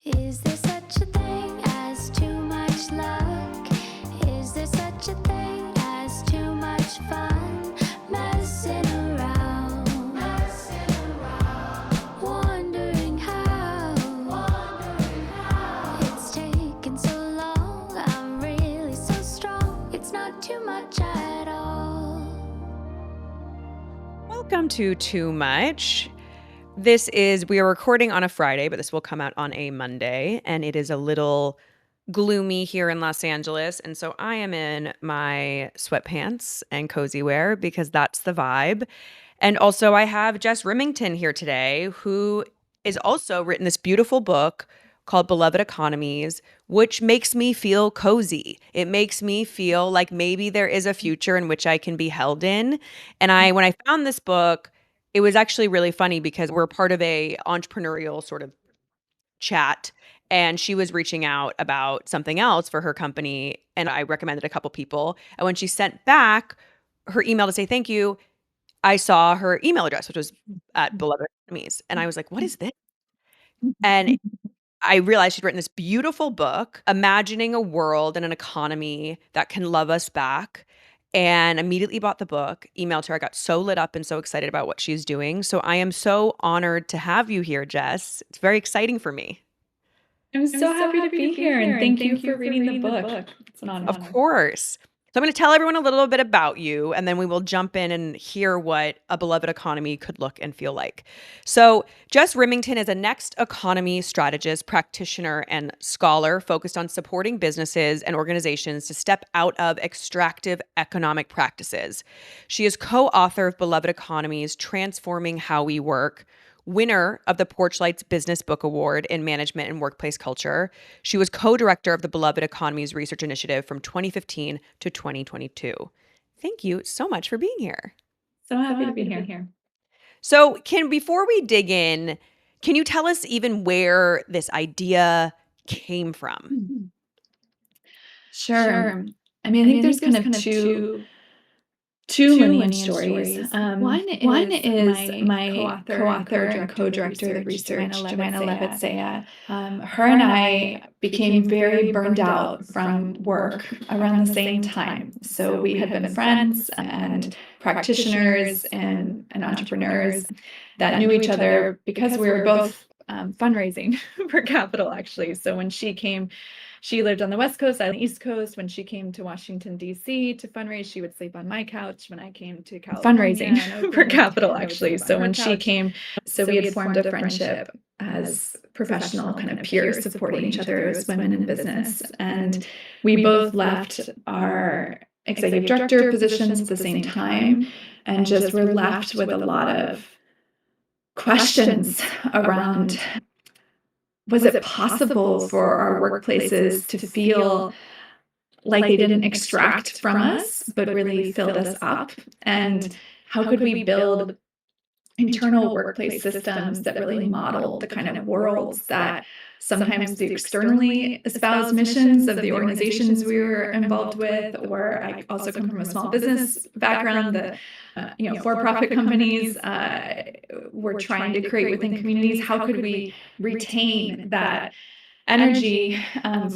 Is there such a thing as too much luck? Is there such a thing as too much fun? Messing around, wondering how it's taken so long. I'm really so strong. It's not too much at all. Welcome to Too Much. We are recording on a Friday, but this will come out on a Monday, and it is a little gloomy here in Los Angeles. And so I am in my sweatpants and cozy wear because that's the vibe. And also, I have Jess Rimington here today, who is also written this beautiful book called Beloved Economies, which makes me feel cozy. It makes me feel like maybe there is a future in which I can be held in. When I found this book, it was actually really funny because we're part of a entrepreneurial sort of chat, and she was reaching out about something else for her company, and I recommended a couple people. And when she sent back her email to say thank you, I saw her email address, which was at Beloved Economies, and I was like, "What is this?" And I realized she'd written this beautiful book imagining a world and an economy that can love us back, and immediately bought the book, emailed her. I got so lit up and so excited about what she's doing. So I am so honored to have you here, Jess. It's very exciting for me. I'm so happy to be here, and thank you for reading the book. It's an honor. Of course. So I'm going to tell everyone a little bit about you, and then we will jump in and hear what a beloved economy could look and feel like. So Jess Rimington is a next economy strategist, practitioner, and scholar focused on supporting businesses and organizations to step out of extractive economic practices. She is co-author of Beloved Economies, Transforming How We Work, winner of the Porchlight's Business Book Award in Management and Workplace Culture. She was co-director of the Beloved Economies Research Initiative from 2015 to 2022. Thank you so much for being here. So happy to be here. So, before we dig in, can you tell us even where this idea came from? Sure. I mean, I think there's kind of two lineage stories. One is my co-author and co-director of the research, Joanna Levitzea. Her and I became very burned out from work around the same time. So we had been friends and practitioners and entrepreneurs that knew each other because we were both fundraising for capital, actually. So when she came, she lived on the West Coast, I on the East Coast. When she came to Washington, D.C. to fundraise, she would sleep on my couch. When I came to California, fundraising for capital, actually. So when she came, we had formed a friendship as professional kind of peers supporting each other as women in business. And we both left our executive director positions at the same time and just were left with a lot of questions around, was it possible for our workplaces to feel like they didn't extract from us, but really filled us up? And how could we build internal workplace systems that really modeled the kind of worlds that sometimes the externally espoused missions of the organizations we were involved with? Or I also come from a small business background that for-profit companies were trying to create within communities. How could we retain that energy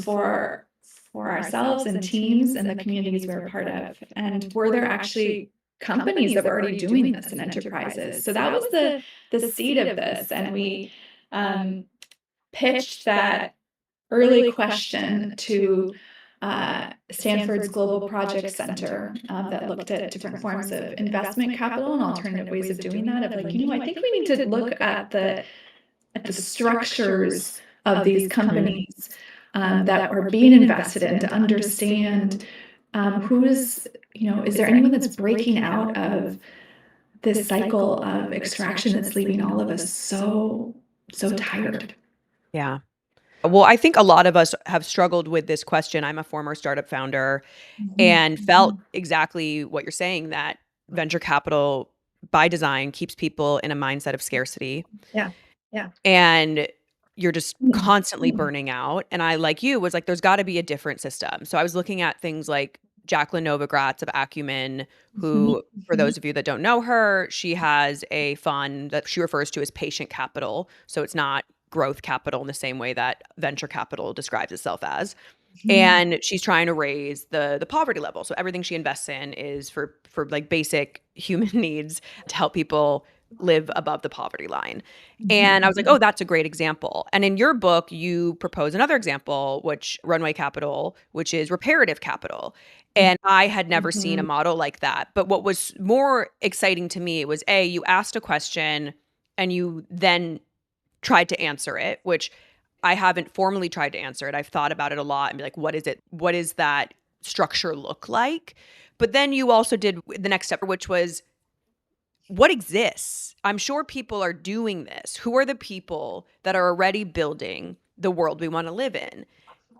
for ourselves and teams and the communities we're a part of? And were there actually companies that were already doing this in enterprises? So that was the seed of this. And we pitched that early question to Stanford's Global Project Center that looked at different forms of investment capital and alternative ways of doing that. Of like, I think we need to look at the structures of these companies that are being invested in to understand who is there anyone that's breaking out of this cycle of extraction that's leaving all of us so tired? Yeah. Well, I think a lot of us have struggled with this question. I'm a former startup founder and felt exactly what you're saying, that venture capital by design keeps people in a mindset of scarcity. Yeah. And you're just constantly burning out. And I, like you, was like, there's got to be a different system. So I was looking at things like Jacqueline Novogratz of Acumen, who, for those of you that don't know her, she has a fund that she refers to as patient capital. So it's not growth capital in the same way that venture capital describes itself as. And she's trying to raise the poverty level. So everything she invests in is for like basic human needs to help people live above the poverty line. And I was like, oh, that's a great example. And in your book, you propose another example, which Runway Capital, which is reparative capital. And I had never seen a model like that. But what was more exciting to me was you asked a question and you then tried to answer it, which I haven't formally tried to answer it. I've thought about it a lot and be like, what is it? What does that structure look like? But then you also did the next step, which was what exists? I'm sure people are doing this. Who are the people that are already building the world we want to live in?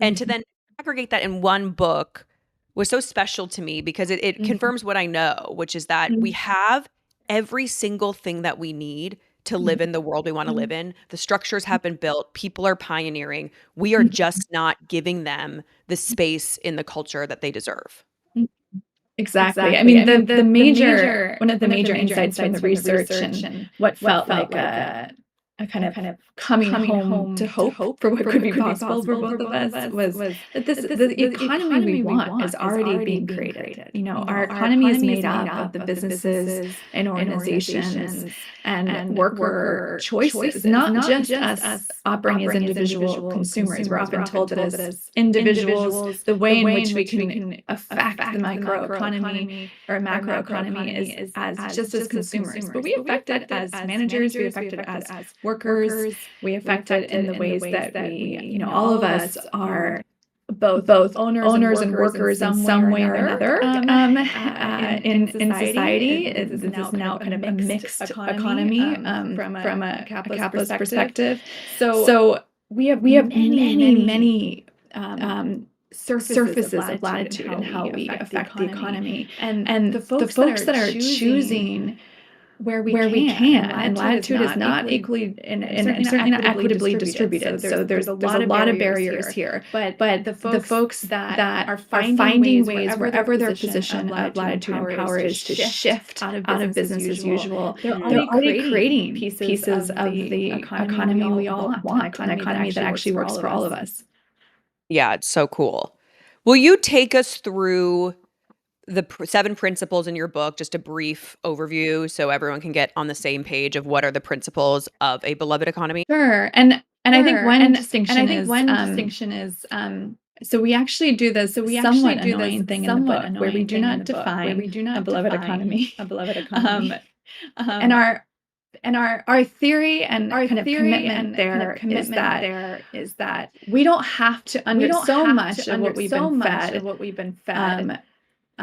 And to then aggregate that in one book was so special to me because it confirms what I know, which is that we have every single thing that we need to live in the world we want to live in. The structures have been built. People are pioneering. We are just not giving them the space in the culture that they deserve. Exactly. I mean, the major one of the major insights from the research and what felt like a kind of coming home to hope for what could be possible for both of us was that the economy we want is already being created. You know, our economy is made up of the businesses and organizations and worker choices, not just us operating as individual consumers. We're often told that as individuals, the way in which we can affect the microeconomy or macroeconomy is as just as consumers, but we affect it as managers, we affect it as workers, we affect it in the ways that we, you know, all of us are both owners and workers in some way or another in society. This is now kind of a mixed economy from a capitalist perspective. So we have many surfaces of latitude in how we affect the economy. And the folks that are choosing where we can, and latitude is not equally and certainly not equitably distributed. So there's a lot of barriers here. But the folks that are finding ways wherever their position of latitude and power is to shift out of business as usual, they're already creating pieces of the economy we all want, an economy that actually works for all of us. Yeah, it's so cool. Will you take us through the 7 principles in your book, just a brief overview so everyone can get on the same page of what are the principles of a beloved economy? Sure. And I think one distinction is so we actually do this somewhat annoying thing in the book where we do not define a beloved economy. And our theory and our kind of commitment there is that we don't have to under so much of what we've been fed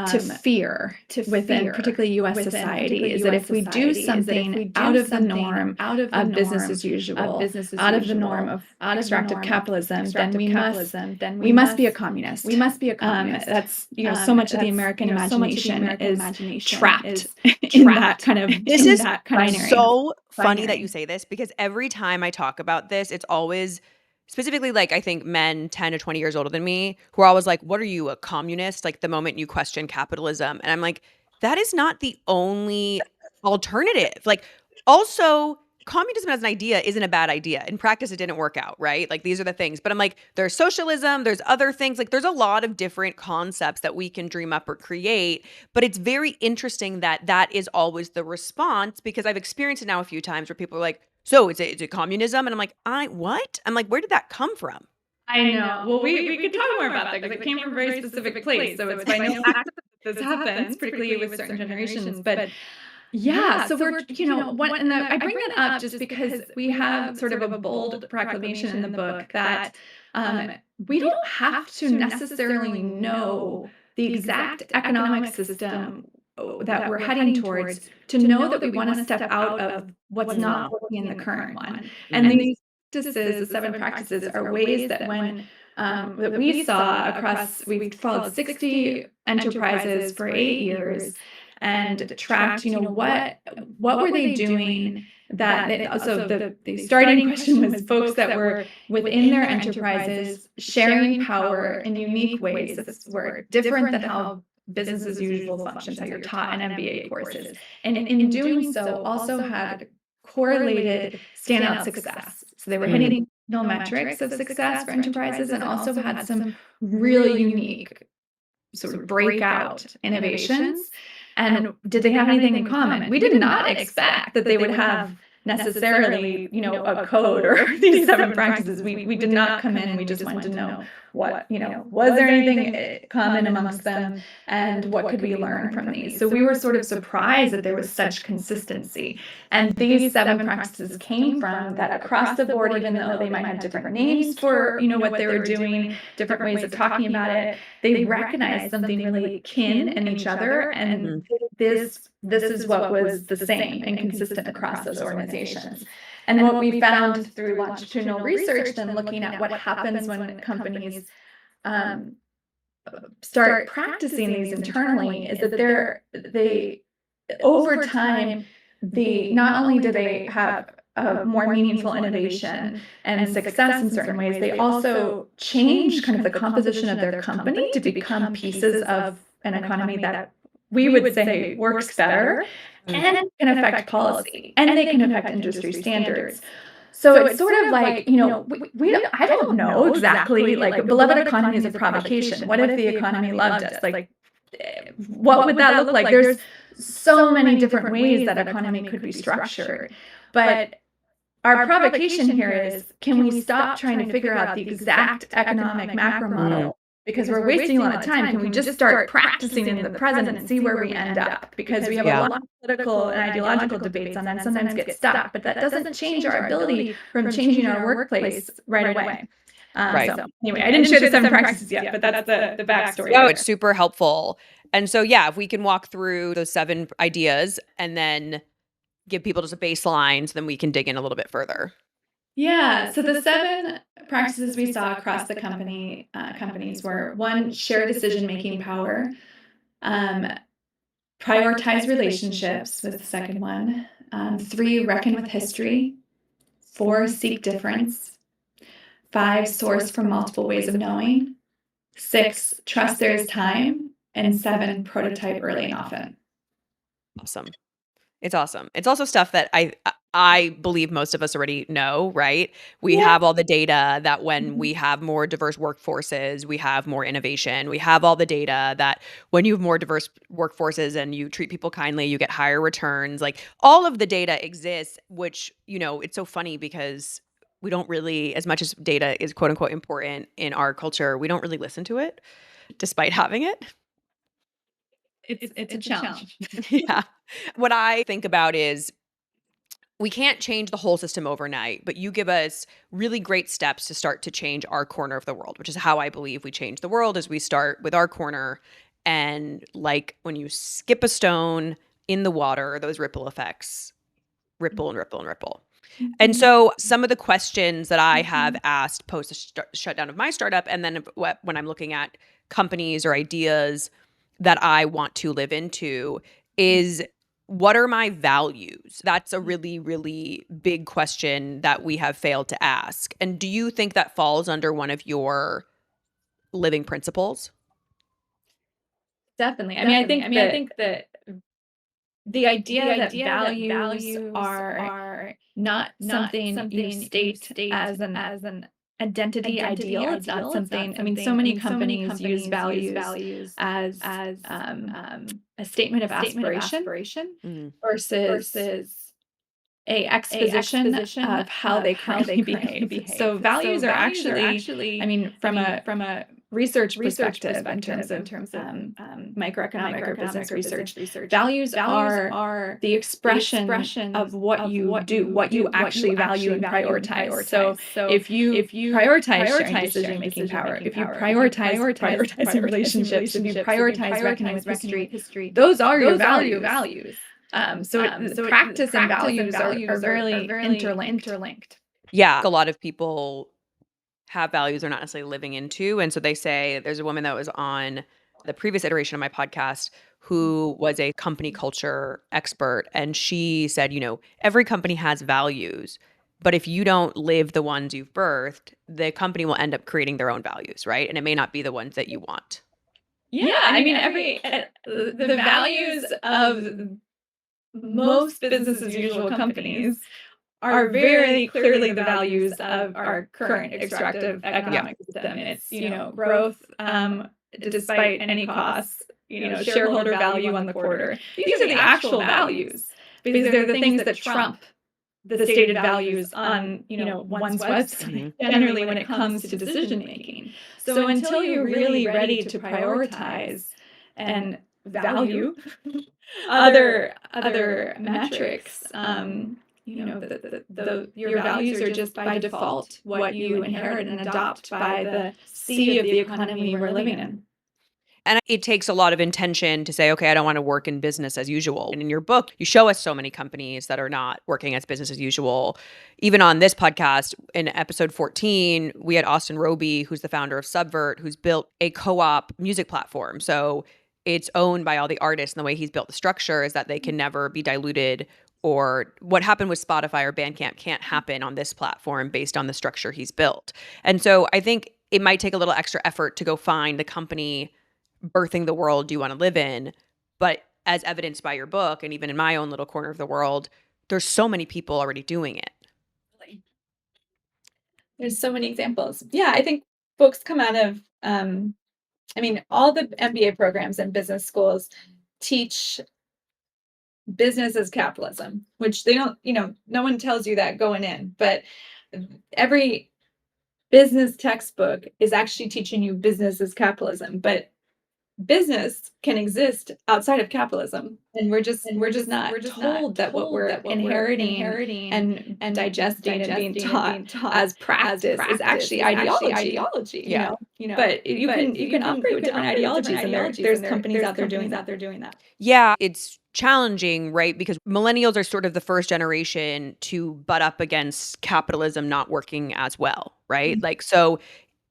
to fear within particularly U.S. society is that if we do something out of the norm of business as usual, out of the norm of extractive capitalism, then we must be a communist. We must be a communist. That's so much of the American imagination is trapped in that kind of binary. So funny that you say this because every time I talk about this, it's always specifically like I think men 10 to 20 years older than me who are always like, what are you, a communist? Like the moment you question capitalism. And I'm like, that is not the only alternative. Like also communism as an idea isn't a bad idea. In practice, it didn't work out, right? Like these are the things. But I'm like, there's socialism, there's other things. Like there's a lot of different concepts that we can dream up or create. But it's very interesting that that is always the response because I've experienced it now a few times where people are like, so is it communism? And I'm like, what? I'm like, where did that come from? I know. Well, we could talk more about that because it came from a very specific place. So it's by no accident that this happens, particularly with certain generations. But yeah, so we're, and I bring that up just because we have sort of a bold proclamation in the book that we don't have to necessarily know the exact economic system that we're heading towards to know that we want to step out of what's not working in the current one. And these practices, the 7 practices, are ways that when that we saw across, we followed 60 enterprises for 8 years and tracked, what were they doing that the starting question was folks that were within their enterprises sharing power in unique ways that were different than how business as usual functions that you're taught in MBA courses. And in doing so also had correlated standout success. So they were hitting no metrics of success for enterprises and also had some really unique sort of breakout innovations. And did they have anything in common? We did not expect that they would have necessarily, a code or these 7 practices. We did not come in. We just wanted to know what, was there anything common amongst them and what could we learn from these? So we were sort of surprised that there was such consistency. And these 7 practices came from that across the board, even though they might have different names for, what they were doing, different ways of talking about it, they recognized something really kin in each other. And this is what was the same and consistent across those organizations. And what we found through longitudinal research, then looking at what happens when companies start practicing these internally, is that they over time, not only do they have a more meaningful innovation and success in certain ways, they also change kind of the composition of their company to become pieces of an economy that we would say works better and can affect policy and they can affect industry standards. So it's sort of like, I don't know exactly, like beloved economy is a provocation. What if the economy loved us? Like, what would that look like? There's so many different ways that economy could be structured. But our provocation here is, can we stop trying to figure out the exact economic macro model? Because we're wasting a lot of time. Can we just start practicing in the present and see where we end up? Because we have a lot of political and ideological debates on that and sometimes get stuck, but that doesn't change our ability from changing our workplace right away. So anyway, I didn't share the 7 practices yet, but that's the backstory. Oh, it's super helpful. And so, if we can walk through those 7 ideas and then give people just a baseline, so then we can dig in a little bit further. Yeah. So the 7 practices we saw across the companies were: 1, share decision-making power; prioritize relationships was the second one; 3, reckon with history; 4, seek difference; 5, source from multiple ways of knowing; 6, trust there is time; and 7, prototype early and often. Awesome. It's awesome. It's also stuff that I believe most of us already know, right? We have all the data that when we have more diverse workforces, we have more innovation. We have all the data that when you have more diverse workforces and you treat people kindly, you get higher returns. Like, all of the data exists, which, it's so funny because we don't really, as much as data is quote unquote important in our culture, we don't really listen to it despite having it. It's a challenge. Yeah. What I think about is, we can't change the whole system overnight, but you give us really great steps to start to change our corner of the world, which is how I believe we change the world, is we start with our corner. And like when you skip a stone in the water, those ripple effects ripple and ripple and ripple. And so some of the questions that I have asked post the shutdown of my startup, and then when I'm looking at companies or ideas that I want to live into, is, what are my values? That's a really, really big question that we have failed to ask. And do you think that falls under one of your living principles? Definitely. I think that the idea that values are not something you state as an identity ideal. It's not something. So many companies use values as a statement of aspiration versus a exposition of how they currently behave. So values are actually, from a research perspective, in terms of microeconomic or business research, values are the expression of what you do, what you actually value and prioritize. So if you prioritize sharing decision-making power, if you prioritizing relationships, if you prioritize reckoning with history, those are your values. So practice and values are very interlinked. Yeah. A lot of people have values they're not necessarily living into. And so they say, there's a woman that was on the previous iteration of my podcast who was a company culture expert. And she said, every company has values, but if you don't live the ones you've birthed, the company will end up creating their own values, right? And it may not be the ones that you want. Yeah. The values of most business as usual companies are very clearly the values of our current extractive economic system. It's, growth despite any costs, shareholder value on the quarter. These are the actual values because they're the things that trump the stated values on, one's website, generally when it comes to decision making. So until you're really ready to prioritize and value other metrics, your values are just by default what you inherit and adopt by the sea of the economy we're living in. And it takes a lot of intention to say, okay, I don't want to work in business as usual. And in your book, you show us so many companies that are not working as business as usual. Even on this podcast, in episode 14, we had Austin Roby, who's the founder of Subvert, who's built a co-op music platform. So it's owned by all the artists. And the way he's built the structure is that they can never be diluted, or what happened with Spotify or Bandcamp can't happen on this platform based on the structure he's built. And so I think it might take a little extra effort to go find the company birthing the world you want to live in. But as evidenced by your book, and even in my own little corner of the world, there's so many people already doing it. There's so many examples. Yeah, I think folks come out of, all the MBA programs and business schools teach business as capitalism, which they don't, no one tells you that going in, but every business textbook is actually teaching you business as capitalism. But business can exist outside of capitalism, and we're just not told that what we're inheriting and digesting and being taught as practice is actually ideology. Yeah. But you can operate with different ideologies, and there's companies out there doing that. Yeah, it's challenging, right? Because millennials are sort of the first generation to butt up against capitalism not working as well, right? Like, so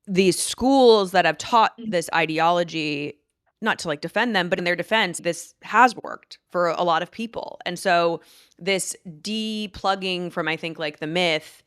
these schools that have taught this ideology, not to like defend them, but in their defense, this has worked for a lot of people. And so this de-plugging from, I think, like the myth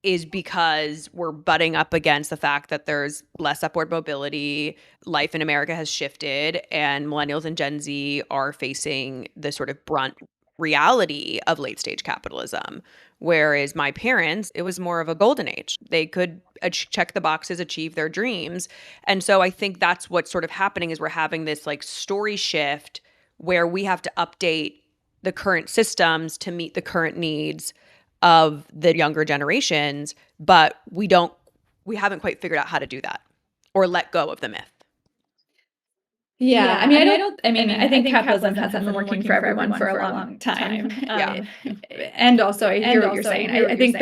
is because we're butting up against the fact that there's less upward mobility, life in America has shifted, and millennials and Gen Z are facing the sort of brunt reality of late stage capitalism. Whereas my parents, it was more of a golden age. They could check the boxes, achieve their dreams. And so I think that's what's sort of happening is we're having this like story shift where we have to update the current systems to meet the current needs of the younger generations, but we haven't quite figured out how to do that or let go of the myth. Yeah, I think capitalism hasn't been working for everyone for a long time. And also, I hear what you're saying. I think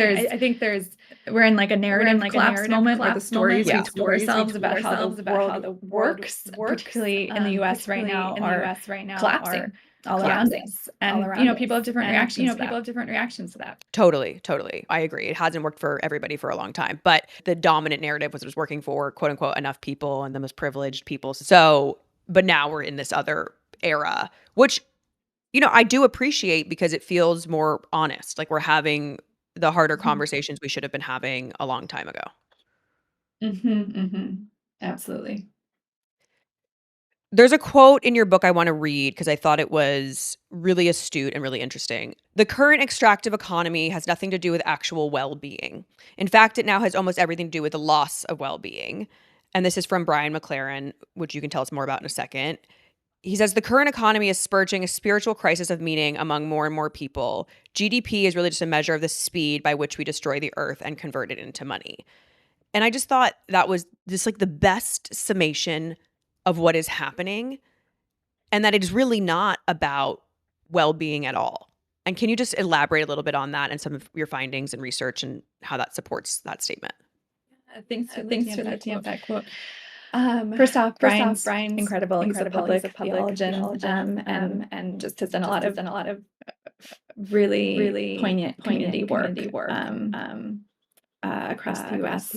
we're in like a narrative collapse moment where the stories we told ourselves about how the world works, particularly in the U.S. right now, are collapsing all around us. And people have different reactions to that. Totally. I agree. It hasn't worked for everybody for a long time, but the dominant narrative was working for quote unquote enough people and the most privileged people. So, but now we're in this other era, which, I do appreciate because it feels more honest. Like we're having the harder conversations we should have been having a long time ago. Absolutely. There's a quote in your book I want to read because I thought it was really astute and really interesting. The current extractive economy has nothing to do with actual well-being. In fact, it now has almost everything to do with the loss of well-being. And this is from Brian McLaren, which you can tell us more about in a second. He says, the current economy is spurging a spiritual crisis of meaning among more and more people. GDP is really just a measure of the speed by which we destroy the earth and convert it into money. And I just thought that was just like the best summation of what is happening, and that it is really not about well-being at all. And can you just elaborate a little bit on that and some of your findings and research and how that supports that statement? Thanks for that quote. First off, Brian's incredible. He's a public theologian, and just has done a lot of really poignant community work across the U.S.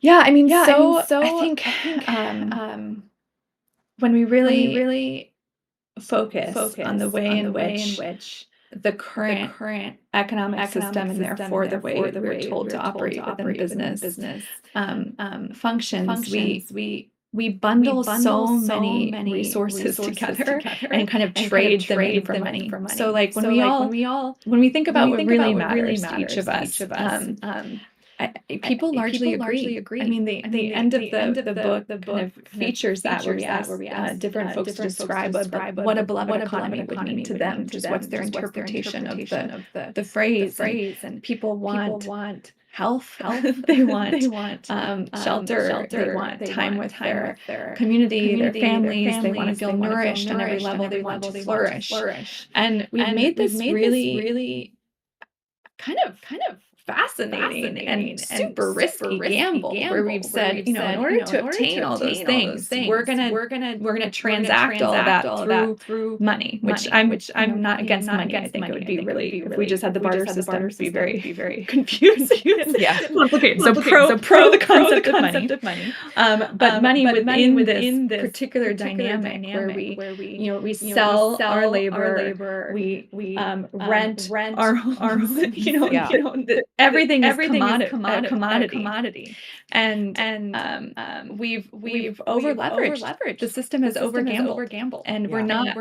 I think when we really focus on the way in which the current economic system, and therefore the way that we're told to operate within business functions, we we bundle so many resources together and kind of trade them in for money. So like when we think about what really matters to each of us, people largely agree. I mean, the end of the book kind of features that where we ask different folks to describe what a beloved economy would mean to them, just what's their interpretation of the phrase. And people want health, they want shelter, they want time with their community, their families, they want to feel nourished on every level, they want to flourish. And we've made this really kind of fascinating and super risky gamble where we've said, in order to obtain all those things, we're gonna transact all that through money, which I'm not against money. I think it would be really, if we just had the barter system, it'd be very confusing. Yeah. Complicated. So pro the concept of money. But money within this particular dynamic where we sell our labor, we rent our homes, everything is commodity. And we've over leveraged. The system has over gambled, and we're not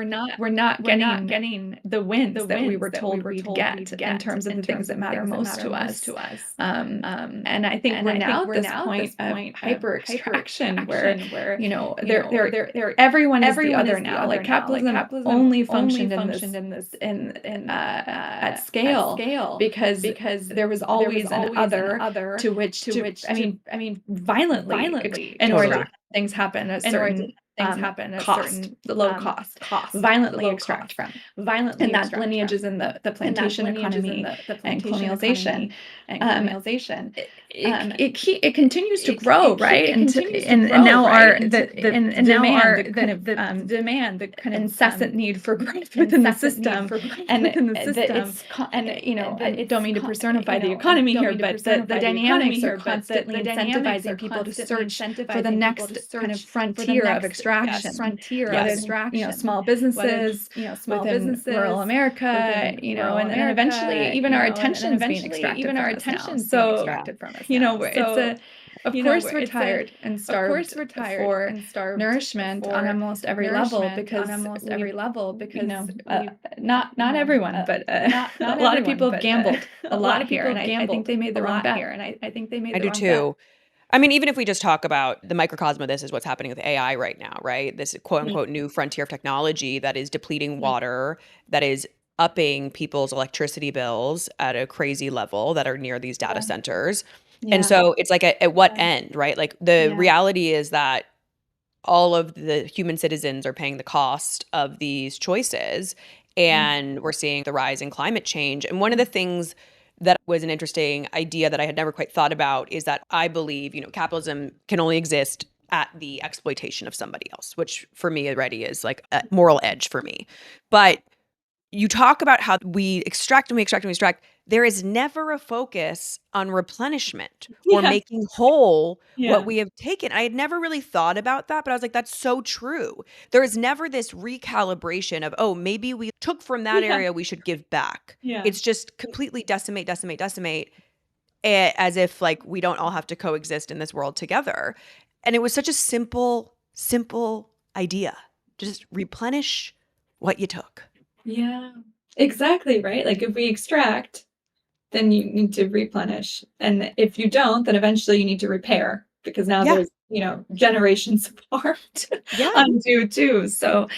getting the wins that we were told we'd get in terms of the things that matter most to us. And I think we're now at this point of hyper extraction where everyone is the other now. Like capitalism only functioned in this at scale because there was always an other to which I mean violently in order to things happen at certain low cost, violently extract from, and that lineage is in the plantation economy and colonialization. It continues to grow, right? And now the demand, the kind of incessant need for growth within the system, and I don't mean to personify the economy here, but the dynamics are constantly incentivizing people to search for the next kind of frontier of extraction. Small businesses, within rural America, and then eventually even our attention is being extracted from us. Of course we're tired and starved for nourishment on almost every level because not everyone, but a lot of people have gambled a lot here, and I think they made the wrong bet. I do too. I mean, even if we just talk about the microcosm of this is what's happening with AI right now, right? This quote unquote new frontier of technology that is depleting water, that is upping people's electricity bills at a crazy level that are near these data centers. And so it's like at what end, right? Like the reality is that all of the human citizens are paying the cost of these choices. And we're seeing the rise in climate change. And one of the things that was an interesting idea that I had never quite thought about is that I believe, capitalism can only exist at the exploitation of somebody else, which for me already is like a moral edge for me. But you talk about how we extract and we extract and we extract. There is never a focus on replenishment or making whole what we have taken. I had never really thought about that, but I was like, that's so true. There is never this recalibration of, oh, maybe we took from that area, we should give back. It's just completely decimate, as if like we don't all have to coexist in this world together. And it was such a simple idea. Just replenish what you took. Yeah, exactly, right? Like if we extract, then you need to replenish. And if you don't, then eventually you need to repair because now there's, generations of harm to undo too. So,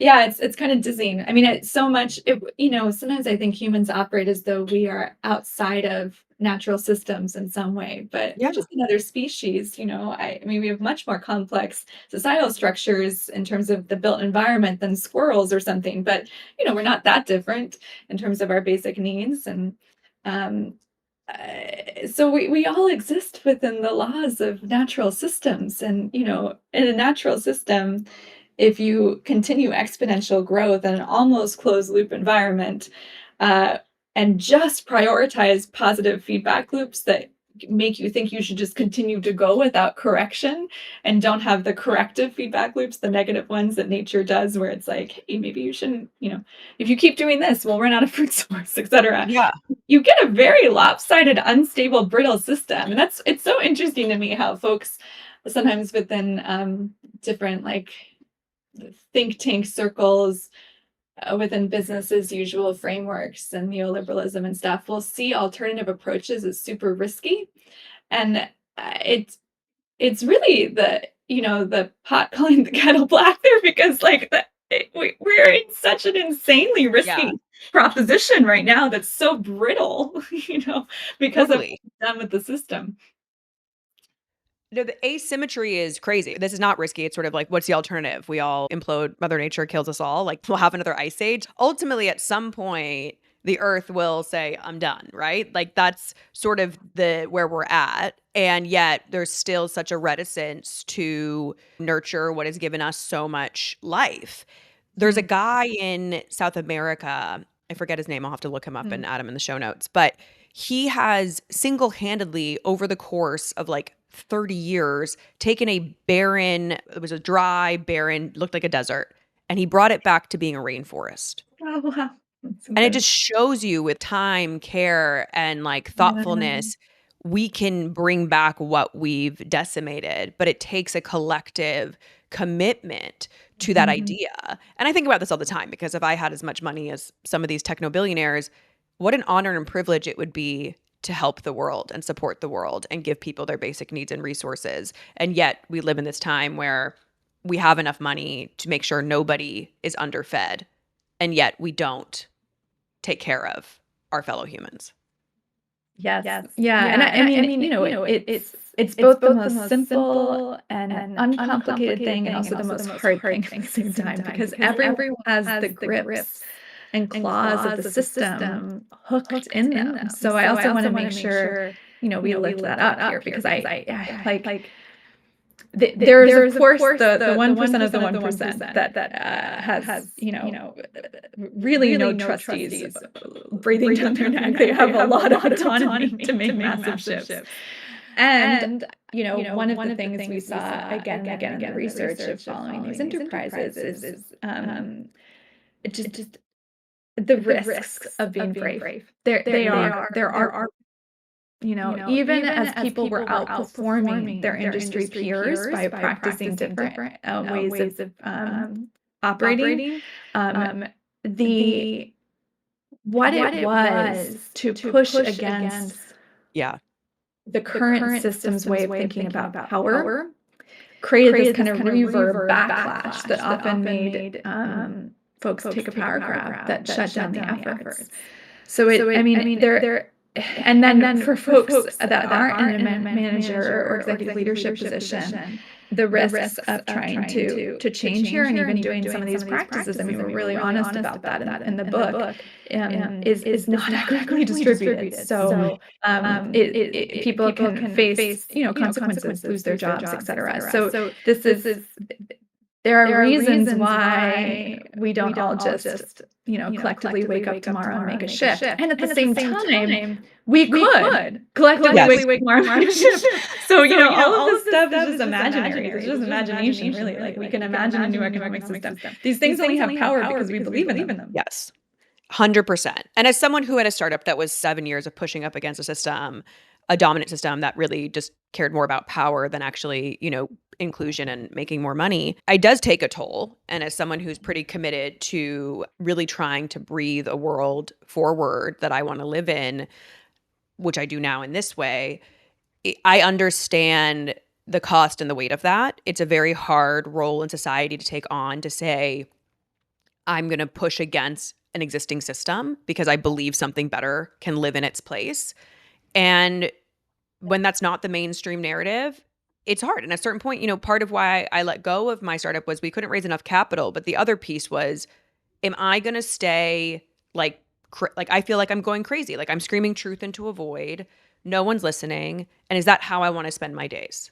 it's kind of dizzying. I mean, it's so much, sometimes I think humans operate as though we are outside of natural systems in some way, but we're just another species, I mean, we have much more complex societal structures in terms of the built environment than squirrels or something, but, we're not that different in terms of our basic needs. And so we all exist within the laws of natural systems. And, in a natural system, if you continue exponential growth in an almost closed loop environment, and just prioritize positive feedback loops that make you think you should just continue to go without correction and don't have the corrective feedback loops, the negative ones that nature does, where it's like, hey, maybe you shouldn't, if you keep doing this, we'll run out of food source, etc. Yeah. You get a very lopsided, unstable, brittle system. And it's so interesting to me how folks sometimes within different like think tank circles within business as usual frameworks and neoliberalism and stuff will see alternative approaches as super risky. And it's really the pot calling the kettle black there, because like we're in such an insanely risky proposition right now that's so brittle, because Totally. of what's done with the system. No, the asymmetry is crazy. This is not risky. It's sort of like, what's the alternative? We all implode. Mother Nature kills us all. Like, we'll have another ice age. Ultimately, at some point, the earth will say, I'm done, right? Like, that's sort of where we're at. And yet, there's still such a reticence to nurture what has given us so much life. There's a guy in South America, I forget his name. I'll have to look him up and add him in the show notes. But he has single-handedly, over the course of like 30 years, taken a barren, it was a dry, barren, looked like a desert, and he brought it back to being a rainforest. Oh, wow. And it just shows you with time, care, and like thoughtfulness, we can bring back what we've decimated, but it takes a collective commitment to that idea. And I think about this all the time, because if I had as much money as some of these techno billionaires, what an honor and privilege it would be to help the world and support the world and give people their basic needs and resources. And yet we live in this time where we have enough money to make sure nobody is underfed, and yet we don't take care of our fellow humans. Yes. Yeah. And I mean, it's both the most simple and uncomplicated thing, and also the most hard thing at the same time, because everyone has the grips and claws of the system hooked in them. So I also want to make sure, we lift that up here, because there's of course the 1% of the 1% that has really no trustees breathing down their neck. They have a lot of autonomy to make massive shifts. And one of the things we saw again and again in the research of following these enterprises is just the risks of being brave. There are even as people were outperforming their industry peers by practicing different ways of operating, what it was to push against the current system's way of thinking about power created this kind of reverb backlash that often made folks take a power grab that shut down the efforts. So and then for folks that aren't in a manager or executive leadership position, the risks of trying to change here and even doing some of these practices, I mean, we're really honest about that in the book, is not equitably distributed. So people can face consequences, lose their jobs, etc. So there are reasons why we don't all just collectively wake up tomorrow and make a shift. And at the same time, we could collectively wake tomorrow and make a shift. So, all of this stuff is just imaginary. It's just imagination, really. Like, we can imagine a new economic system. These things only have power because we believe in them. Yes, 100%. And as someone who had a startup that was 7 years of pushing up against a system, a dominant system that really just cared more about power than actually, inclusion and making more money, it does take a toll. And as someone who's pretty committed to really trying to breathe a world forward that I want to live in, which I do now in this way, I understand the cost and the weight of that. It's a very hard role in society to take on, to say, I'm going to push against an existing system because I believe something better can live in its place. And when that's not the mainstream narrative, it's hard. And at a certain point, part of why I let go of my startup was we couldn't raise enough capital. But the other piece was, am I going to stay like I feel like I'm going crazy? Like, I'm screaming truth into a void. No one's listening. And is that how I want to spend my days?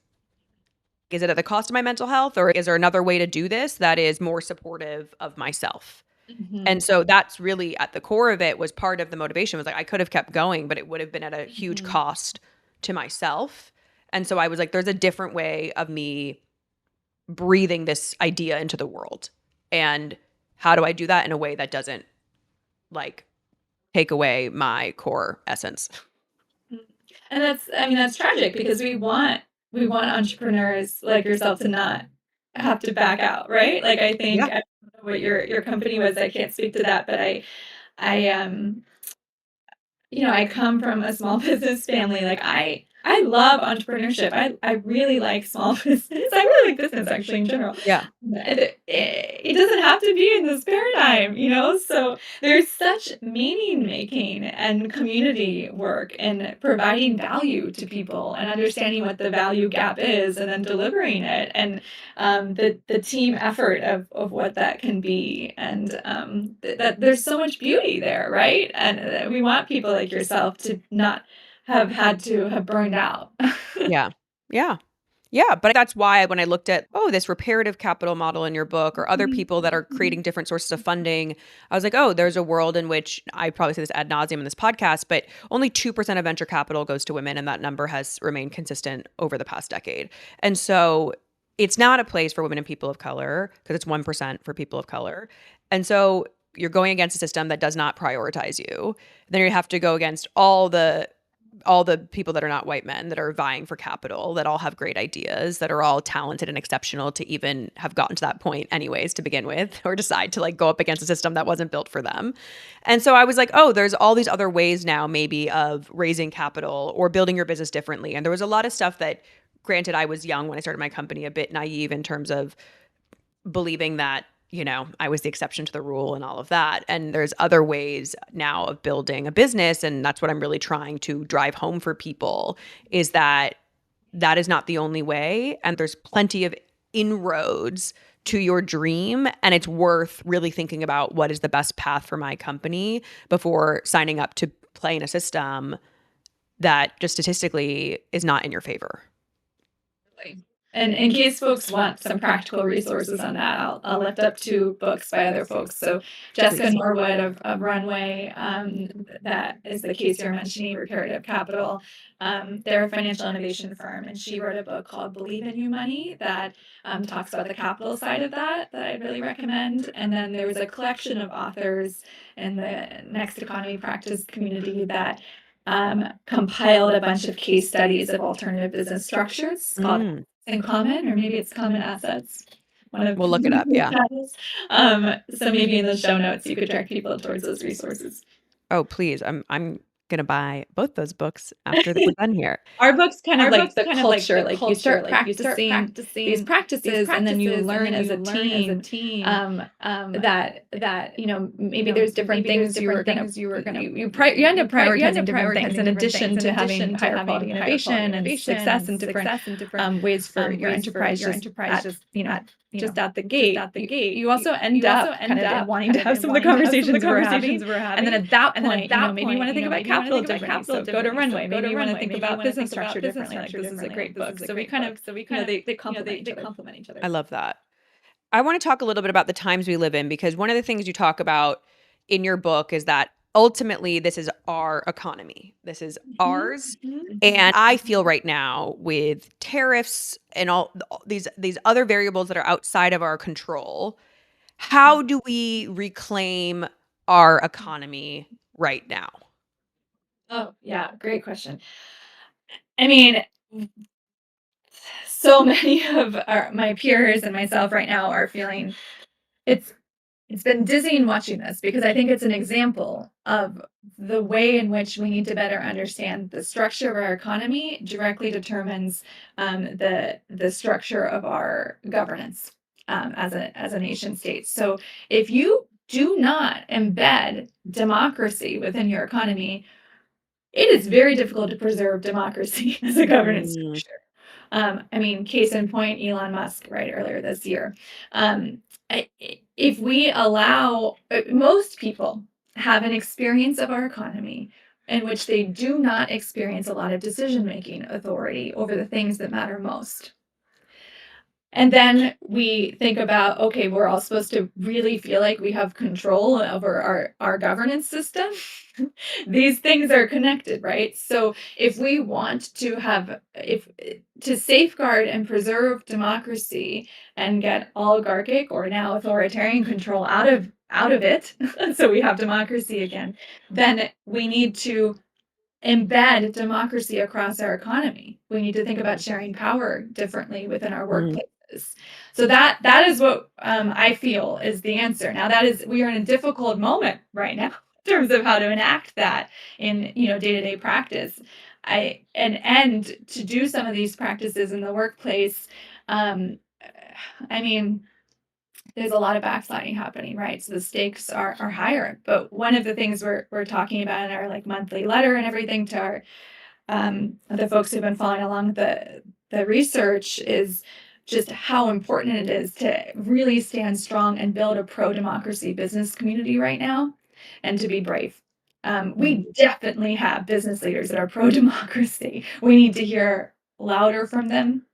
Is it at the cost of my mental health, or is there another way to do this that is more supportive of myself? Mm-hmm. And so that's really at the core of it, was part of the motivation, was like, I could have kept going, but it would have been at a huge cost to myself. And so I was like, there's a different way of me breathing this idea into the world. And how do I do that in a way that doesn't like take away my core essence? And that's tragic because we want entrepreneurs like yourself to not have to back out, right? Like I think Yeah. I don't know what your company was. I can't speak to that, but I I come from a small business family. Like I love entrepreneurship. I really like small business. I really like business actually in general. Yeah. It doesn't have to be in this paradigm, So there's such meaning making and community work and providing value to people and understanding what the value gap is and then delivering it and the team effort of what that can be and that there's so much beauty there, right? And we want people like yourself to not have had to have burned out. Yeah. Yeah. Yeah, but that's why when I looked at, this reparative capital model in your book or other people that are creating different sources of funding, I was like, there's a world in which I probably say this ad nauseum in this podcast, but only 2% of venture capital goes to women. And that number has remained consistent over the past decade. And so it's not a place for women and people of color because it's 1% for people of color. And so you're going against a system that does not prioritize you. Then you have to go against all the people that are not white men that are vying for capital, that all have great ideas, that are all talented and exceptional to even have gotten to that point anyways to begin with, or decide to like go up against a system that wasn't built for them. And so I was like, there's all these other ways now maybe of raising capital or building your business differently. And there was a lot of stuff that, granted, I was young when I started my company, a bit naive in terms of believing that I was the exception to the rule and all of that. And there's other ways now of building a business. And that's what I'm really trying to drive home for people is that is not the only way. And there's plenty of inroads to your dream. And it's worth really thinking about what is the best path for my company before signing up to play in a system that just statistically is not in your favor. And in case folks want some practical resources on that, I'll lift up 2 books by other folks. So Jessica Norwood of Runway, that is the case you're mentioning, Reparative Capital. They're a financial innovation firm, and she wrote a book called Believe in You Money that talks about the capital side of that I really recommend. And then there was a collection of authors in the Next Economy practice community that compiled a bunch of case studies of alternative business structures called in common, or maybe it's common assets. We'll look it up. Yeah. So maybe in the show notes, you could direct people towards those resources. Oh, please. I'm going to buy both those books after we're done here. Our book's kind of like the culture. Like you start practicing these practices and then you learn as a team that maybe there's different things you end up prioritizing different things in addition to having higher quality innovation and success and different ways for your enterprise just at the gate. You also end up kind of wanting to have some of the conversations we're having. And then at that point, maybe you want to think about capital differently. So go to Runway. Maybe you want to think about business structure differently. Like this is a great book. So we kind of they complement each other. I love that. I want to talk a little bit about the times we live in, because one of the things you talk about in your book is that ultimately this is our economy. This is ours. And I feel right now with tariffs and all these other variables that are outside of our control, how do we reclaim our economy right now? Oh, yeah. Great question. I mean, so many of my peers and myself right now are feeling it's been dizzying watching this, because I think it's an example of the way in which we need to better understand the structure of our economy directly determines the structure of our governance as a nation state. So if you do not embed democracy within your economy, it is very difficult to preserve democracy as a governance structure. Case in point, Elon Musk, right, earlier this year. If we allow, most people have an experience of our economy in which they do not experience a lot of decision-making authority over the things that matter most. And then we think about, okay, we're all supposed to really feel like we have control over our governance system. These things are connected, right? So if we want to to safeguard and preserve democracy and get oligarchic or now authoritarian control out of it, so we have democracy again, then we need to embed democracy across our economy. We need to think about sharing power differently within our workplaces. So that is what I feel is the answer. Now we are in a difficult moment right now in terms of how to enact that in day-to-day practice. And to do some of these practices in the workplace, I mean, there's a lot of backsliding happening, right? So the stakes are higher. But one of the things we're talking about in our like monthly letter and everything to our the folks who've been following along the research is just how important it is to really stand strong and build a pro-democracy business community right now, and to be brave. We definitely have business leaders that are pro-democracy. We need to hear louder from them.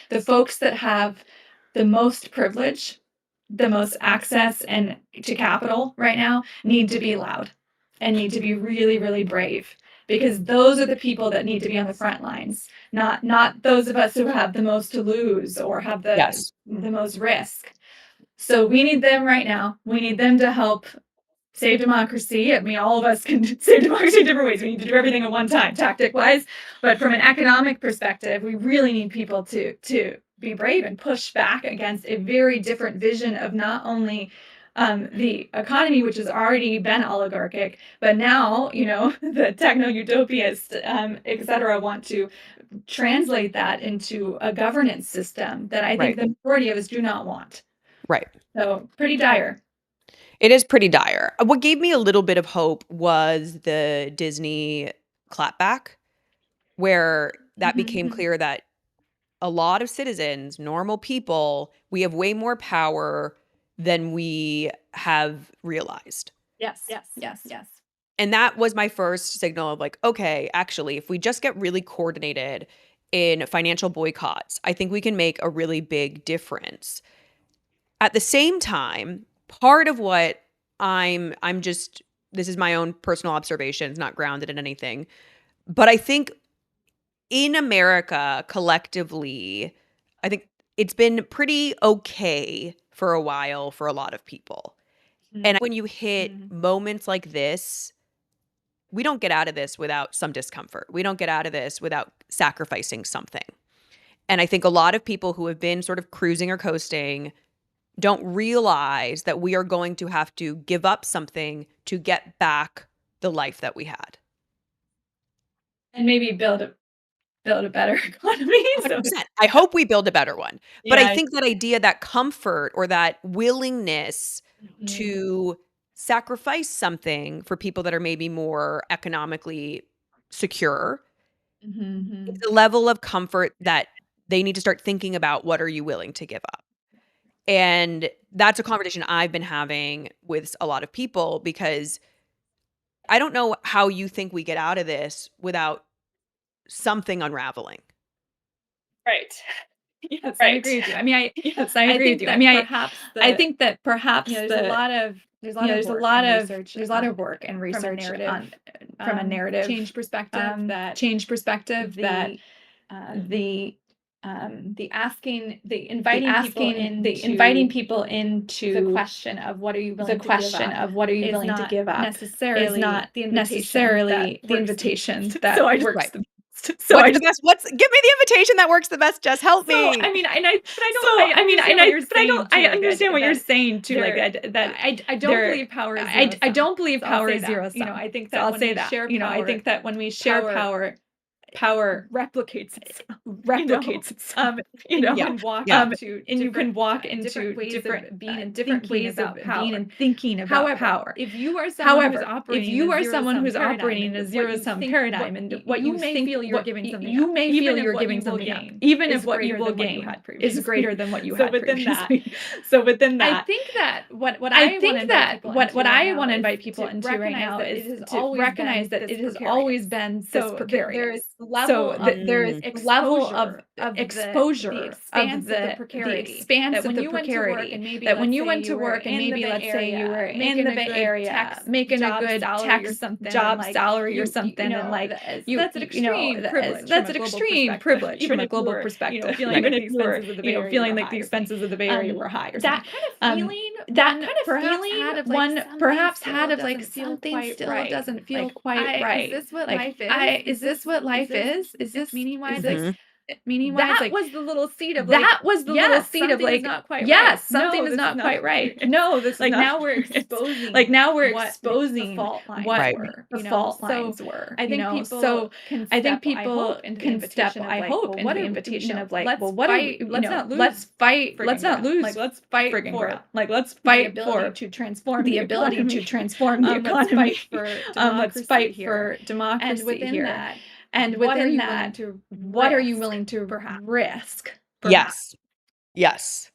The folks that have the most privilege, the most access and to capital right now need to be loud and need to be really, really brave, because those are the people that need to be on the front lines, not those of us who have the most to lose or have the most risk. So we need them right now. We need them to help save democracy. I mean, all of us can save democracy in different ways. We need to do everything at one time, tactic-wise. But from an economic perspective, we really need people to be brave and push back against a very different vision of not only the economy, which has already been oligarchic, but now, the techno-utopias, et cetera, want to translate that into a governance system that I think the majority of us do not want. Right. So pretty dire. It is pretty dire. What gave me a little bit of hope was the Disney clapback, where that became clear that a lot of citizens, normal people, we have way more power than we have realized. Yes. And that was my first signal of like, okay, actually, if we just get really coordinated in financial boycotts, I think we can make a really big difference. At the same time, part of what this is my own personal observations, not grounded in anything, but I think in America collectively, I think it's been pretty okay for a while for a lot of people. And when you hit moments like this, we don't get out of this without some discomfort. We don't get out of this without sacrificing something. And I think a lot of people who have been sort of cruising or coasting don't realize that we are going to have to give up something to get back the life that we had. And maybe build a better economy. 100%. I hope we build a better one. But I think that idea, that comfort or that willingness to sacrifice something for people that are maybe more economically secure, it's a level of comfort that they need to start thinking about, what are you willing to give up? And that's a conversation I've been having with a lot of people, because I don't know how you think we get out of this without something unraveling. Right. Yes, I agree with you. I mean, I agree with you. I mean, I think that perhaps there's a lot of work and research from a narrative change perspective, inviting people into the question of what are you willing to give up is not necessarily the invitation that works the best. So give me the invitation that works the best. Jess, help me. I understand what you're saying too. I don't believe power is zero sum. I don't believe power is zero sum. I think that I think that when we share power replicates itself. And you can walk into different ways of being and thinking about power. If you are someone who's operating in a zero-sum paradigm, and what you feel you're giving something, you may feel you're giving something up, even if what you will gain is greater than what you had previously. So within that, I think that what I want to invite people into right now is to recognize that it has always been this precarious. There is level level of exposure of the expanse of the precarity, that when you went to work and maybe let's say you were in the Bay Area making a good tax job salary or something, and like that's an extreme privilege. That's an extreme privilege from a global perspective. Even if you were feeling like the expenses of the Bay Area were high or something. That kind of feeling, one perhaps had of like something still doesn't feel quite right. Is this what Like, life is? Is this what life is? Is this meaning-wise? Meaning-wise, That was the little seed of that was the little seed of something like, is not quite yes, right. something No, is this not is quite right. No, this like is now not. we're exposing Like now we're what exposing the fault lines what were, the you know? fault So lines were. I think people so can I think step, I people hope, into the can step, invitation of, I like, hope, well, into what the are- invitation you know, of like, let's well, what fight, are we, let's not lose let's fight, friggin' let's not ground. lose, Like, let's fight friggin' for ground. Like let's the fight ability for to transform the ability economy. to transform the Let's economy. fight for Let's democracy fight here. for democracy And within here. that, And what are within you that, willing to what are you risk, willing to perhaps? risk? Yes. Yes.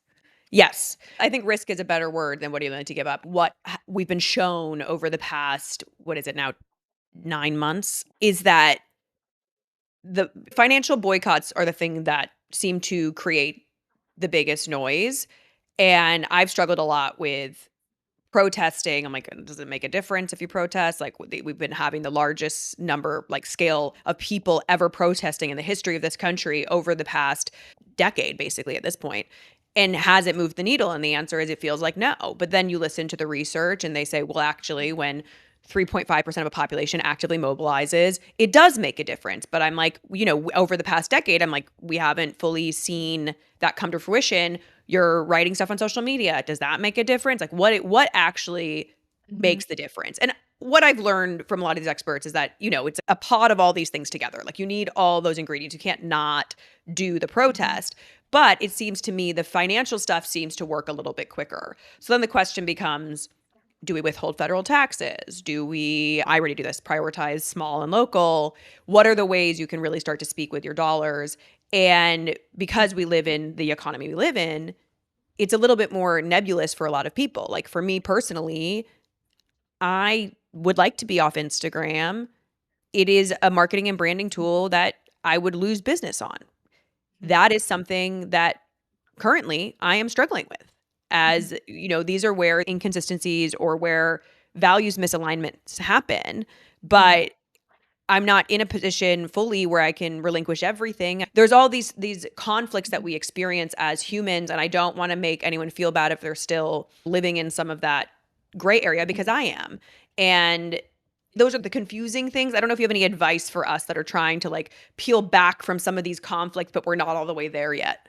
Yes. I think risk is a better word than what are you willing to give up. What we've been shown over the past, what is it now, 9 months, is that the financial boycotts are the thing that seem to create the biggest noise. And I've struggled a lot with protesting. I'm like, does it make a difference if you protest? Like we've been having the largest number, like scale of people ever protesting in the history of this country over the past decade, basically at this point. And has it moved the needle? And the answer is it feels like no. But then you listen to the research and they say, well, actually, when 3.5% of a population actively mobilizes, it does make a difference. But I'm like, over the past decade, I'm like, we haven't fully seen that come to fruition. You're writing stuff on social media. Does that make a difference? Like what actually makes the difference? And what I've learned from a lot of these experts is that, it's a pot of all these things together. Like you need all those ingredients. You can't not do the protest. But it seems to me the financial stuff seems to work a little bit quicker. So then the question becomes, do we withhold federal taxes? Do we, I already do this, prioritize small and local? What are the ways you can really start to speak with your dollars? And because we live in the economy we live in, it's a little bit more nebulous for a lot of people. Like for me personally, I would like to be off Instagram. It is a marketing and branding tool that I would lose business on. That is something that currently I am struggling with. As these are where inconsistencies or where values misalignments happen, but I'm not in a position fully where I can relinquish everything. There's all these conflicts that we experience as humans, and I don't want to make anyone feel bad if they're still living in some of that gray area, because I am. And those are the confusing things. I don't know if you have any advice for us that are trying to like peel back from some of these conflicts, but we're not all the way there yet.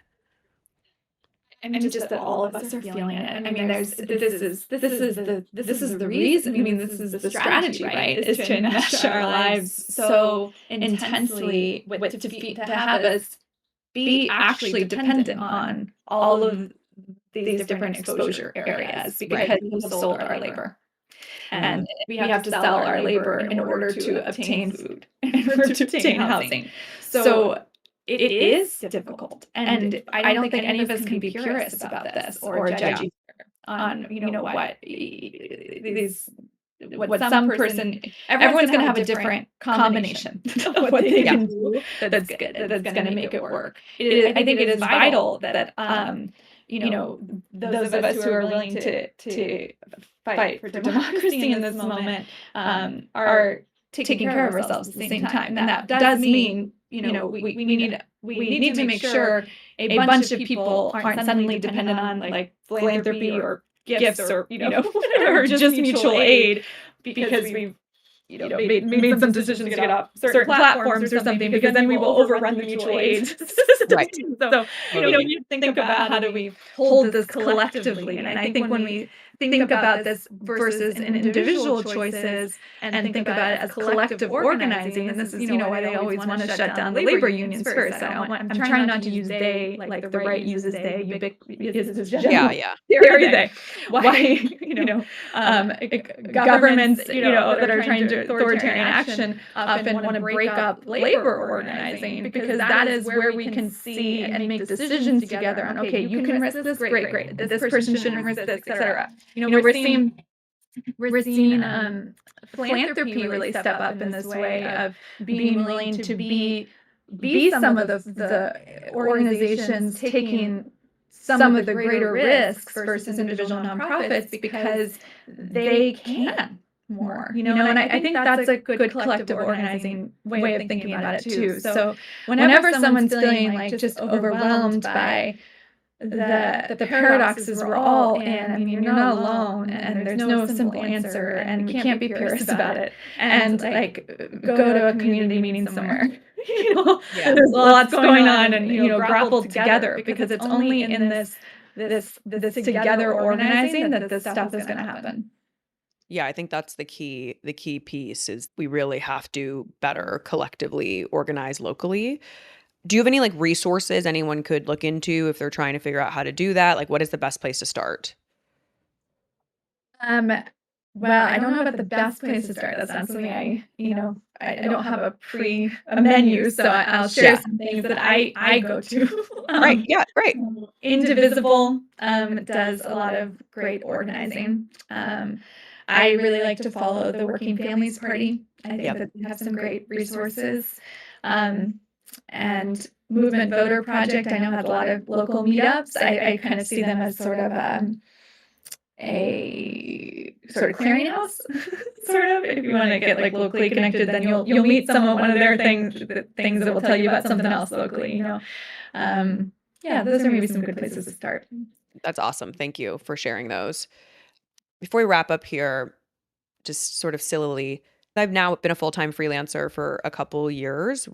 And just that all of us are feeling it. I mean, this is the reason. I mean, this is the strategy, right? Is to enmesh our lives so intensely to have us be actually dependent on all of these different exposure areas because we've sold our labor. And we have to sell our labor in order to obtain food, in order to obtain housing. So it is difficult, and I don't think any of us can be purists about this or judgy on what some person. Everyone's going to have a different combination of what they can do that's good, that's going to make it work. I think it is vital that those of us who are willing to fight for democracy in this moment are taking care of ourselves at the same time, and that does mean we need to make sure a bunch of people aren't suddenly dependent on like philanthropy or gifts or or just mutual aid because we've made some decisions to get off certain platforms or something, because then we will overrun the mutual aid system. Right. So you think about how do we hold this collectively, and I think when we think about this versus individual choices and think about it as collective organizing, and this is why they always want to shut down the labor unions first. I'm trying not to use they like the right uses they, ubiquitous general. Yeah. Very they. Why governments that are trying to authoritarian action often want to break up labor organizing, because that is where we can see and make decisions together on, okay, you can risk this, great, this person shouldn't risk this, etc. We're seeing philanthropy really step up in this way of being willing to be be some of the organizations taking some of the greater risks versus individual nonprofits because they can more, and I think that's a good collective organizing way of thinking about it too. So whenever someone's feeling like just overwhelmed by the paradox is we're all in. I mean, you're not alone, and there's no simple answer, and we can't be purists about it. And like, go to a community meeting somewhere. There's lots going on, and grapple together, because it's only in this together organizing that this stuff is going to happen. Yeah, I think that's the key piece is we really have to better collectively organize locally. Do you have any like resources anyone could look into if they're trying to figure out how to do that? Like, what is the best place to start? Well, I don't know about the best place to start. That's not something I don't have a menu, so I'll share some things that I go to. Right. Yeah. Great. Indivisible does a lot of great organizing. I really like to follow the Working Families Party. I think that they have some great resources. And Movement Voter Project, I know, has a lot of local meetups. I kind of see them as sort of a clearinghouse, sort of. If you want to get like locally connected, then you'll meet one of their things that will tell you about something else locally. Those are maybe some good places to start. That's awesome. Thank you for sharing those. Before we wrap up here, just sort of sillily, I've now been a full-time freelancer for a couple years,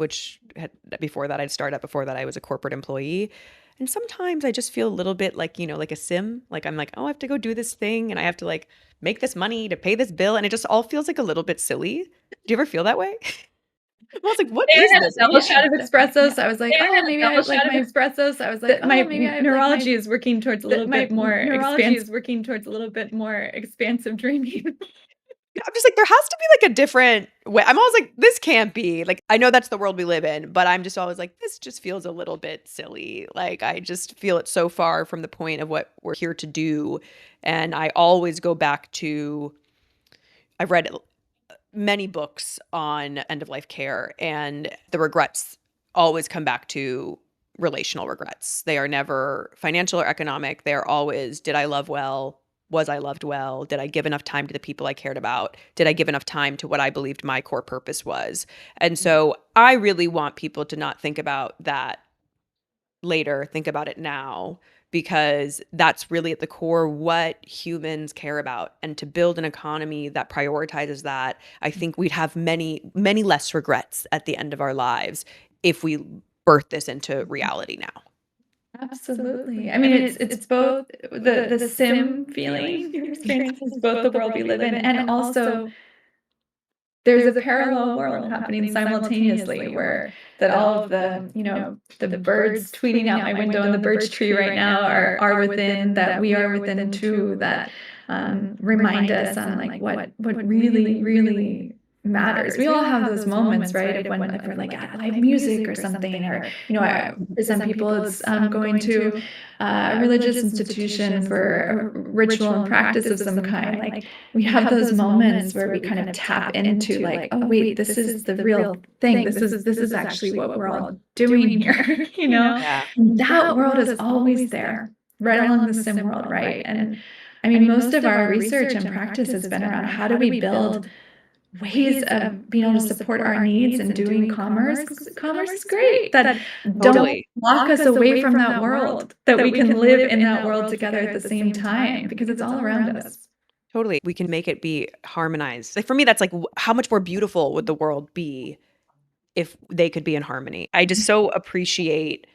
before that I was a corporate employee. And sometimes I just feel a little bit like, like a sim. Like I'm like, oh, I have to go do this thing and I have to like make this money to pay this bill. And it just all feels like a little bit silly. Do you ever feel that way? I was like, what is this? Double shot of espresso. So I was like, oh, maybe I like my espresso. So I was like, my neurology is working towards a little bit more expansive dreaming. I'm just like, there has to be like a different way. I'm always like, this can't be. Like, I know that's the world we live in, but I'm just always like, this just feels a little bit silly. Like, I just feel it so far from the point of what we're here to do. And I always go back to, I've read many books on end-of-life care, and the regrets always come back to relational regrets. They are never financial or economic. They are always, did I love well? Was I loved well? Did I give enough time to the people I cared about? Did I give enough time to what I believed my core purpose was? And so I really want people to not think about that later, think about it now, because that's really at the core what humans care about. And to build an economy that prioritizes that, I think we'd have many, many less regrets at the end of our lives if we birth this into reality now. Absolutely. I mean, it's both the sim feeling, your experience is both the world we live in, and also there's a parallel world happening simultaneously where that all of the birds tweeting out my window in the birch tree right now are within, that we are within too, that remind us on like what really, really matters. We all have those moments, right? When if we're like at live music or something, or for some people it's going to a religious institution for a ritual and practice of some kind. Like we have those moments where we kind of tap into like, oh wait, this is the real thing. This is actually what we're all doing here. Yeah. And that world is always there, right along the sim world, right? And I mean, most of our research and practice has been around how do we build ways of being able to support our needs and doing commerce. Commerce is great. That don't lock us away from that world, that we can live in that world together at the same time, because it's all around us. Totally. We can make it be harmonized. Like for me, that's like, how much more beautiful would the world be if they could be in harmony? I just so appreciate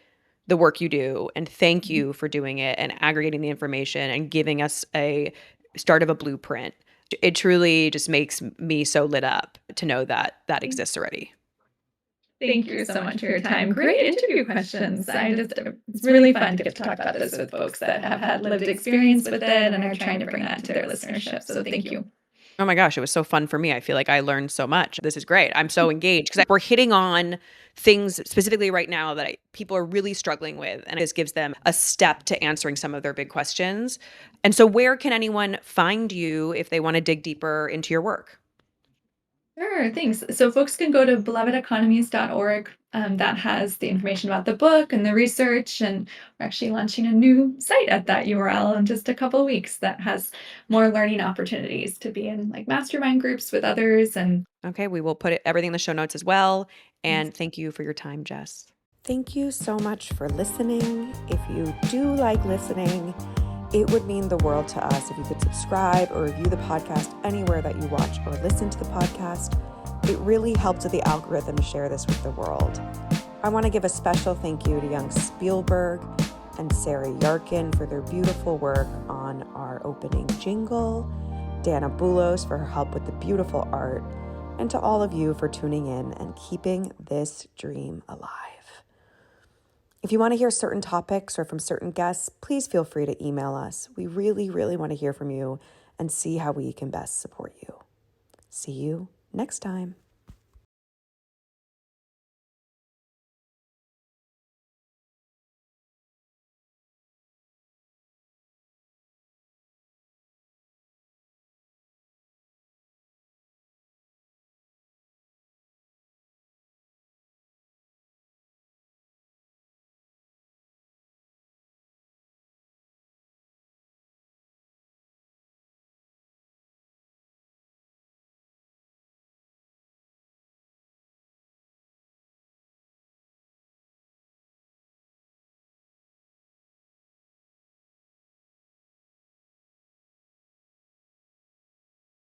the work you do, and thank you for doing it and aggregating the information and giving us a start of a blueprint. It truly just makes me so lit up to know that that exists already. Thank you so much for your time. Great interview questions. It's really fun to get to talk about this with folks that have had lived experience with it and are trying to bring that to their listenership. So thank you. Oh my gosh, it was so fun for me. I feel like I learned so much. This is great. I'm so engaged because we're hitting on things specifically right now that people are really struggling with. And this gives them a step to answering some of their big questions. And so where can anyone find you if they want to dig deeper into your work? Sure, thanks. So folks can go to belovedeconomies.org. That has the information about the book and the research, and we're actually launching a new site at that URL in just a couple of weeks that has more learning opportunities to be in like mastermind groups with others. And Okay, we will put everything in the show notes as well. And thank you for your time, Jess. Thank you so much for listening. If you do like listening, it would mean the world to us if you could subscribe or review the podcast anywhere that you watch or listen to the podcast. It really helps with the algorithm to share this with the world. I want to give a special thank you to young Spielberg and Sarah Yarkin for their beautiful work on our opening jingle, Dana Boulos for her help with the beautiful art, and to all of you for tuning in and keeping this dream alive. If you want to hear certain topics or from certain guests, please feel free to email us. We really, really want to hear from you and see how we can best support you. See you next time.